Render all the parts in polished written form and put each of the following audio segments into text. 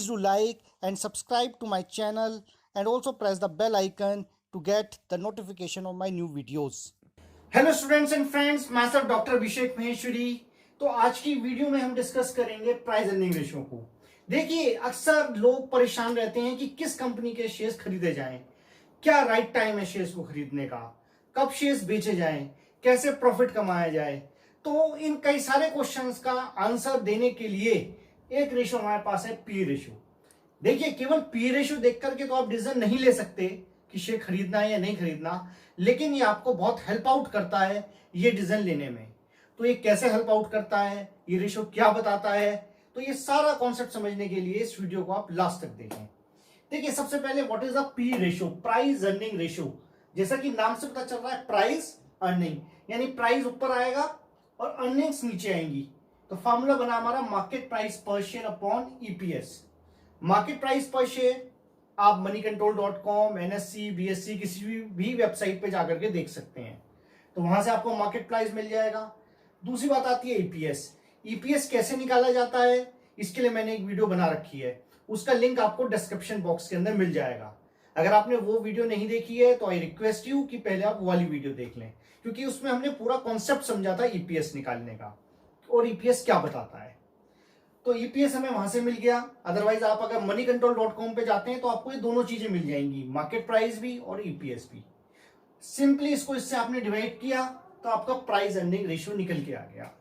do like and subscribe to my channel and also press the bell icon to get the notification of my new videos. Hello students and friends, मैं sir doctor अभिषेक महेश्वरी। तो आज की video में हम discuss करेंगे price earning ratio को। देखिए, अक्सर लोग परेशान रहते हैं कि किस कंपनी के शेयर्स खरीदे जाएं, क्या राइट टाइम है शेयर्स को खरीदने का, कब शेयर्स बेचे जाएं, कैसे प्रॉफिट कमाया जाए। तो इन कई सारे क्वेश्चंस का आंसर देने के लिए एक रेशियो हमारे पास है, पी रेशियो। देखिए, केवल पी रेशियो देख करके तो आप डिसीजन नहीं ले सकते कि शेयर खरीदना है या नहीं खरीदना, लेकिन ये आपको बहुत हेल्प आउट करता है ये डिसीजन लेने में। तो ये कैसे हेल्प आउट करता है, ये रेशियो क्या बताता है, तो ये सारा कॉन्सेप्ट समझने के लिए इस वीडियो को आप लास्ट तक देखें। देखिए, सबसे पहले what is a P ratio, price earning ratio. जैसा कि नाम से पता चल रहा है, प्राइस अर्निंग, यानी प्राइस ऊपर आएगा और अर्निंग्स नीचे आएंगी। तो फॉर्मूला बना हमारा market price per share upon EPS. Market price per share आप moneycontrol.com, NSE, BSE किसी भी वेबसाइट पे जाकर के देख सकते हैं। तो वहां से आपको मार्केट प्राइस मिल जाएगा। दूसरी बात आती है ईपीएस। ईपीएस कैसे निकाला जाता है, इसके लिए मैंने एक वीडियो बना रखी है, उसका लिंक आपको डिस्क्रिप्शन बॉक्स के अंदर मिल जाएगा। अगर आपने वो वीडियो नहीं देखी है तो आई रिक्वेस्ट यू कि पहले आप वो वाली वीडियो देख लें, क्योंकि उसमें हमने पूरा कॉन्सेप्ट समझा था ईपीएस निकालने का और ईपीएस क्या बताता है। तो ईपीएस हमें वहां से मिल गया। अदरवाइज आप अगर moneycontrol.com पे जाते हैं तो आपको ये दोनों चीजें मिल जाएंगी, मार्केट प्राइस भी और ईपीएस भी। सिंपली इसको इससे आपने डिवाइड किया तो आपका प्राइस अर्निंग रेशियो निकल के आ गया।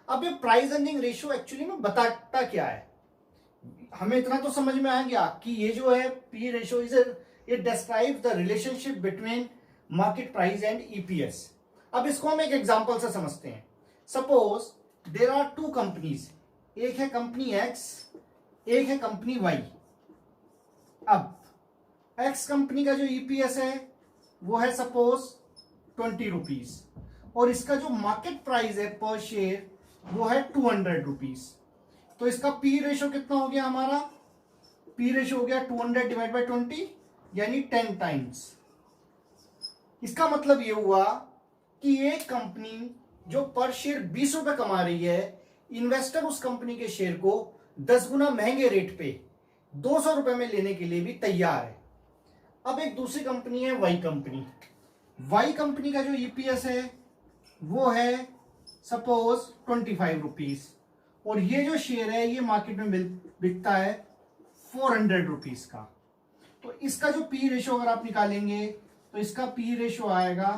अब ये प्राइस अर्निंग रेशियो एक्चुअली में बताता क्या है, हमें इतना तो समझ में आ गया कि ये जो है P ratio is it describes the relationship between market price and EPS. अब इसको हम एक एग्जांपल से समझते हैं। Suppose there are two companies, एक है कंपनी एक्स, एक है कंपनी वाई। अब एक्स कंपनी का जो ईपीएस है वो है सपोज 20 रुपीज और इसका जो मार्केट प्राइस है पर शेयर वो है 200 रुपीज। तो इसका पी रेशियो कितना हो गया हमारा, पी रेशियो हो गया 200 डिवाइड बाई 20 यानी 10 टाइम्स। इसका मतलब ये हुआ कि एक कंपनी जो पर शेयर 20 रुपए कमा रही है, इन्वेस्टर उस कंपनी के शेयर को 10 गुना महंगे रेट पे 200 रुपए में लेने के लिए भी तैयार है। अब एक दूसरी कंपनी है वाई कंपनी। वाई कंपनी का जो ईपीएस है वो है सपोज 25 रुपीज और ये जो शेयर है ये मार्केट में बिकता है 400 रुपीज का। तो इसका जो पी रेशियो अगर आप निकालेंगे तो इसका पी रेशियो आएगा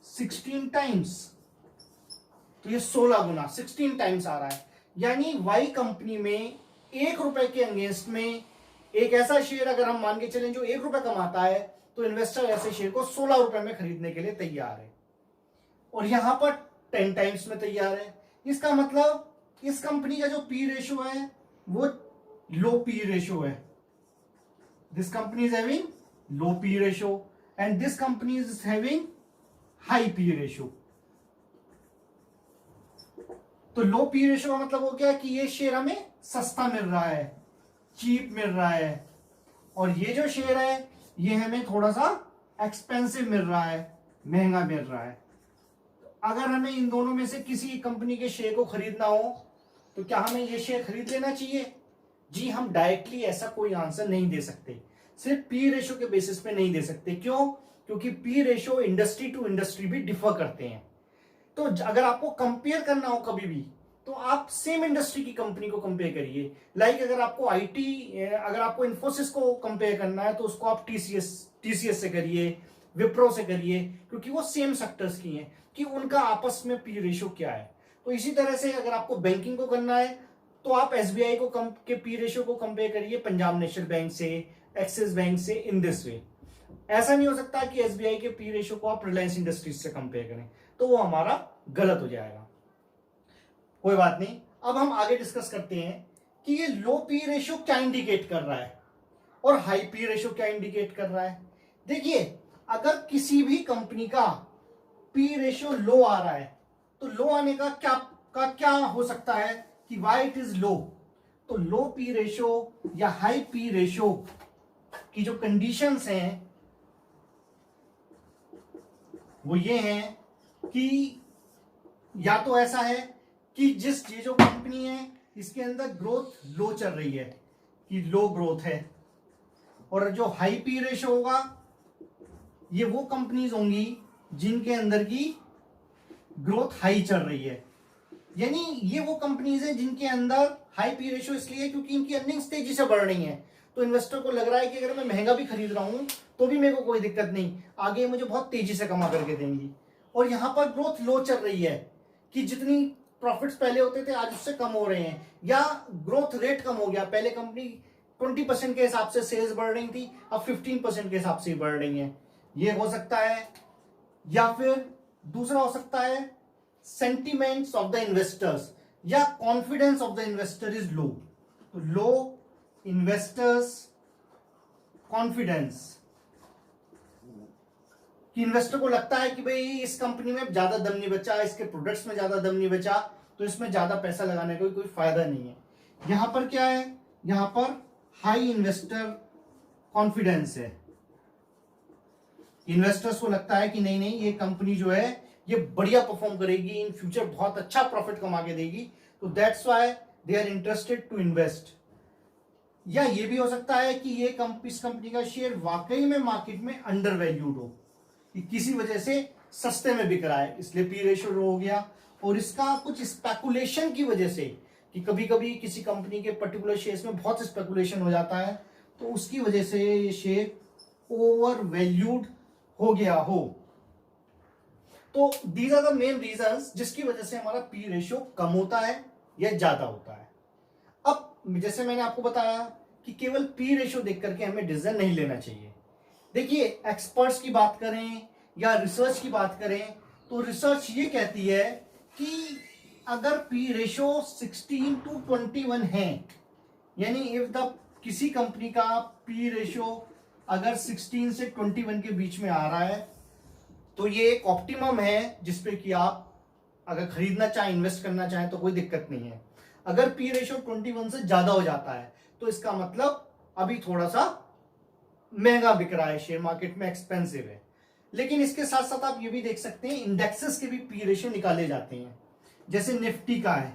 16 टाइम्स। तो ये 16 गुना 16 टाइम्स आ रहा है, यानी वाई कंपनी में 1 रुपए के अगेंस्ट में एक ऐसा शेयर अगर हम मान के चलें जो 1 रुपए कमाता है, तो इन्वेस्टर ऐसे शेयर को 16 रुपए में खरीदने के लिए तैयार है और यहां पर 10 टाइम्स में तैयार है। इसका मतलब इस कंपनी का जो पी रेशियो है वो लो पी रेशियो है। This company is having low P ratio and this company is having high P ratio. तो लो पी रेशियो का मतलब हो गया कि ये शेयर हमें सस्ता मिल रहा है, चीप मिल रहा है, और ये जो शेयर है ये हमें थोड़ा सा एक्सपेंसिव मिल रहा है, महंगा मिल रहा है। अगर हमें इन दोनों में से किसी कंपनी के शेयर को खरीदना हो तो क्या हमें ये शेयर खरीद लेना चाहिए? जी, हम डायरेक्टली ऐसा कोई आंसर नहीं दे सकते, सिर्फ पी रेशियो के बेसिस पे नहीं दे सकते। क्यों? क्योंकि P ratio industry to industry भी डिफर करते हैं। तो अगर आपको कंपेयर करना हो कभी भी तो आप सेम इंडस्ट्री की कंपनी को कंपेयर करिए। लाइक अगर आपको अगर आपको इन्फोसिस को कंपेयर करना है तो उसको आप टीसीएस से करिए, विप्रो से करिए, क्योंकि वो सेम सेक्टर्स की हैं कि उनका आपस में पी रेशियो क्या है। तो इसी तरह से अगर आपको बैंकिंग को करना है तो आप एसबीआई को के पी रेशियो को कंपेयर करिए पंजाब नेशनल बैंक से, एक्सिस बैंक से, इन दिस वे। ऐसा नहीं हो सकता कि एसबीआई के पी रेशियो को आप रिलायंस इंडस्ट्रीज से कंपेयर करें, तो वो हमारा गलत हो जाएगा। कोई बात नहीं, अब हम आगे डिस्कस करते हैं कि ये लो पी रेशियो क्या इंडिकेट कर रहा है और हाई पी रेशियो क्या इंडिकेट कर रहा है। देखिए, अगर किसी भी कंपनी का पी रेशियो लो आ रहा है तो लो आने का क्या हो सकता है कि व्हाई इट इज लो। तो लो पी रेशियो या हाई पी रेशियो की जो कंडीशंस हैं वो ये हैं कि या तो ऐसा है कि ये जो कंपनी है इसके अंदर ग्रोथ लो चल रही है, कि लो ग्रोथ है, और जो हाई पी रेशो होगा ये वो कंपनीज होंगी जिनके अंदर की ग्रोथ हाई चल रही है। यानी ये वो कंपनीज हैं जिनके अंदर हाई पी रेशो इसलिए क्योंकि इनकी अर्निंग्स तेजी से बढ़ रही हैं। तो इन्वेस्टर को लग रहा है कि अगर मैं महंगा भी खरीद रहा हूं तो भी मेरे को कोई दिक्कत नहीं, आगे मुझे बहुत तेजी से कमा करके देंगी। और यहां पर ग्रोथ लो चल रही है कि जितनी प्रॉफिट्स पहले होते थे आज उससे कम हो रहे हैं, या ग्रोथ रेट कम हो गया। पहले कंपनी 20% के हिसाब से सेल्स बढ़ रही थी, अब 15% के हिसाब से बढ़ रही है। ये हो सकता है। या फिर दूसरा हो सकता है सेंटिमेंट्स ऑफ द इन्वेस्टर्स या confidence of the investor is low. तो लो इन्वेस्टर्स कॉन्फिडेंस, कि इन्वेस्टर को लगता है कि भाई इस कंपनी में ज्यादा दम नहीं बचा, इसके प्रोडक्ट्स में ज्यादा दम नहीं बचा, तो इसमें ज्यादा पैसा लगाने का कोई फायदा नहीं है। यहां पर क्या है, यहां पर हाई इन्वेस्टर कॉन्फिडेंस है। इन्वेस्टर्स को लगता है कि नहीं नहीं ये कंपनी जो है ये बढ़िया परफॉर्म करेगी, इन फ्यूचर बहुत अच्छा प्रॉफिट कमा के देगी, तो that's why they are interested to invest. या ये भी हो सकता है कि ये इस कंपनी का शेयर वाकई में मार्केट में अंडर वैल्यूड हो, कि किसी वजह से सस्ते में बिक रहा है, इसलिए पी रेशियो लो हो गया। और इसका कुछ स्पेकुलेशन की वजह से, कि कभी कभी किसी कंपनी के पर्टिकुलर शेयर्स में बहुत स्पेकुलेशन हो जाता है, तो उसकी वजह से ये शेयर ओवर वैल्यूड हो गया हो। तो these are the main reasons जिसकी वजह से हमारा पी रेशियो कम होता है या ज्यादा होता है। अब जैसे मैंने आपको बताया कि केवल पी रेशियो देख करके हमें डिसीजन नहीं लेना चाहिए। देखिए, एक्सपर्ट्स की बात करें या रिसर्च की बात करें तो रिसर्च ये कहती है कि अगर पी रेशियो 16 to 21 है, यानी इफ द किसी कंपनी का पी रेशियो अगर 16 से 21 के बीच में आ रहा है तो ये एक ऑप्टिमम है जिसपे कि आप अगर खरीदना चाहें, इन्वेस्ट करना चाहें तो कोई दिक्कत नहीं है। अगर पी रेशियो 21 से ज्यादा हो जाता है तो इसका मतलब अभी थोड़ा सा महंगा बिक रहा है, शेयर मार्केट में एक्सपेंसिव है। लेकिन इसके साथ साथ आप ये भी देख सकते हैं इंडेक्सेस के भी पी रेशियो निकाले जाते हैं। जैसे निफ्टी का है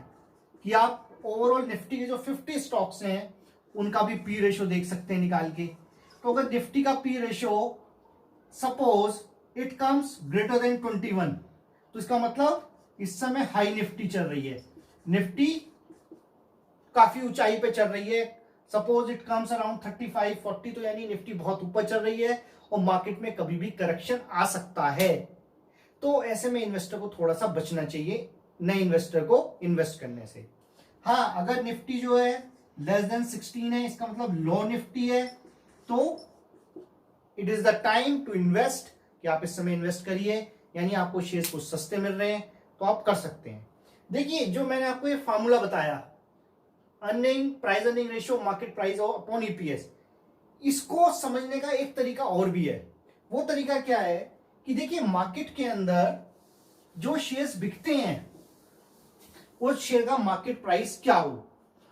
कि आप ओवरऑल निफ्टी के जो 50 स्टॉक्स हैं उनका भी पी रेशियो देख सकते हैं निकाल के। तो अगर निफ्टी का P ratio suppose it comes greater than 21, तो इसका मतलब इस समय हाई निफ्टी चल रही है, निफ्टी काफी ऊंचाई पे चल रही है। सपोज इट कम्स अराउंड 35-40, तो यानी निफ्टी बहुत ऊपर चल रही है और मार्केट में कभी भी करेक्शन आ सकता है। तो ऐसे में इन्वेस्टर को थोड़ा सा बचना चाहिए नए इन्वेस्टर को इन्वेस्ट करने से। हाँ, अगर निफ्टी जो है लेस देन 16 है, इसका मतलब लो निफ्टी है, तो it is the time to invest, कि आप इस समय इन्वेस्ट करिए, यानी आपको शेयर्स कुछ सस्ते मिल रहे हैं तो आप कर सकते हैं। देखिए, जो मैंने आपको ये फार्मूला बताया, earning price earning ratio market price upon EPS, इसको समझने का एक तरीका और भी है। वो तरीका क्या है कि देखिए, मार्केट के अंदर जो शेयर्स बिकते हैं उस शेयर का मार्केट प्राइस क्या हो।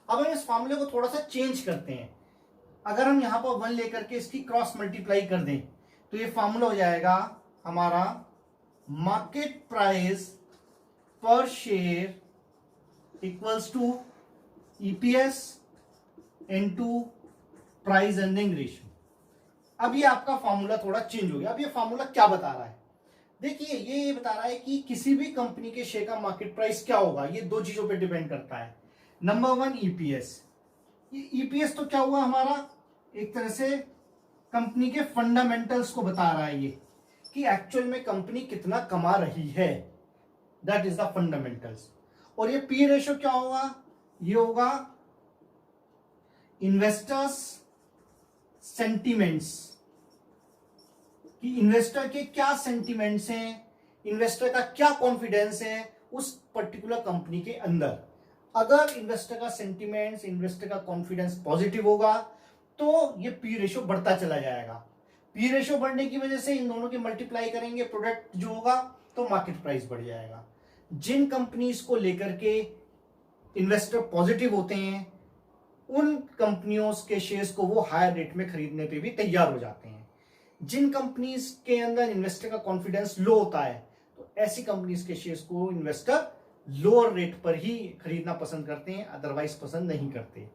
अब हम इस फार्मूले को थोड़ा सा चेंज करते हैं। अगर हम यहां पर 1 लेकर के इसकी क्रॉस मल्टीप्लाई कर दें तो ये फार्मूला हो जाएगा हमारा market price per share equals to EPS into price earning ratio. अब ये आपका फार्मूला थोड़ा चेंज हो गया। अब ये फार्मूला क्या बता रहा है, देखिए ये बता रहा है कि किसी भी कंपनी के शेयर का मार्केट प्राइस क्या होगा, ये दो चीजों पे डिपेंड करता है। Number 1 EPS. ये ईपीएस तो क्या हुआ हमारा, एक तरह से कंपनी के फंडामेंटल्स को बता रहा है ये, कि एक्चुअल में कंपनी कितना कमा रही है, दैट इज द फंडामेंटल्स। और ये पी रेशियो क्या होगा, ये होगा इन्वेस्टर्स सेंटिमेंट्स, कि इन्वेस्टर के क्या सेंटिमेंट्स हैं, इन्वेस्टर का क्या कॉन्फिडेंस है उस पर्टिकुलर कंपनी के अंदर। अगर इन्वेस्टर का सेंटिमेंट्स, इन्वेस्टर का कॉन्फिडेंस पॉजिटिव होगा तो ये पी रेशियो बढ़ता चला जाएगा। पी रेशियो बढ़ने की वजह से इन दोनों की मल्टीप्लाई करेंगे, प्रोडक्ट जो होगा तो मार्केट प्राइस बढ़ जाएगा। जिन कंपनीज को लेकर के इन्वेस्टर पॉजिटिव होते हैं उन कंपनियों के शेयर्स को वो हायर रेट में खरीदने पे भी तैयार हो जाते हैं। जिन कंपनीज के अंदर इन्वेस्टर का कॉन्फिडेंस लो होता है तो ऐसी कंपनीज के शेयर्स को इन्वेस्टर लोअर रेट पर ही खरीदना पसंद करते हैं, अदरवाइज पसंद नहीं करते।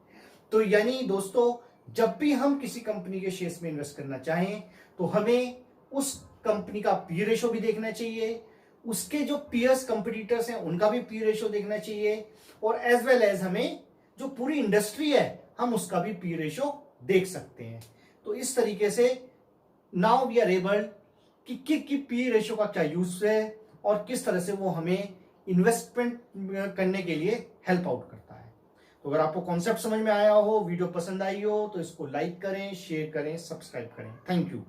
तो यानी दोस्तों, जब भी हम किसी कंपनी के शेयर्स में इन्वेस्ट करना चाहें तो हमें उस कंपनी का पी रेशो भी देखना चाहिए, उसके जो पीयर्स कंपटीटर्स हैं उनका भी पी रेशो देखना चाहिए, और एज वेल एज हमें जो पूरी इंडस्ट्री है हम उसका भी पी रेशो देख सकते हैं। तो इस तरीके से नाउ वी आर एबल कि पी रेशो का क्या यूज है और किस तरह से वो हमें इन्वेस्टमेंट करने के लिए हेल्प आउट करता है। तो अगर आपको कॉन्सेप्ट समझ में आया हो, वीडियो पसंद आई हो, तो इसको लाइक करें, शेयर करें, सब्सक्राइब करें। Thank you.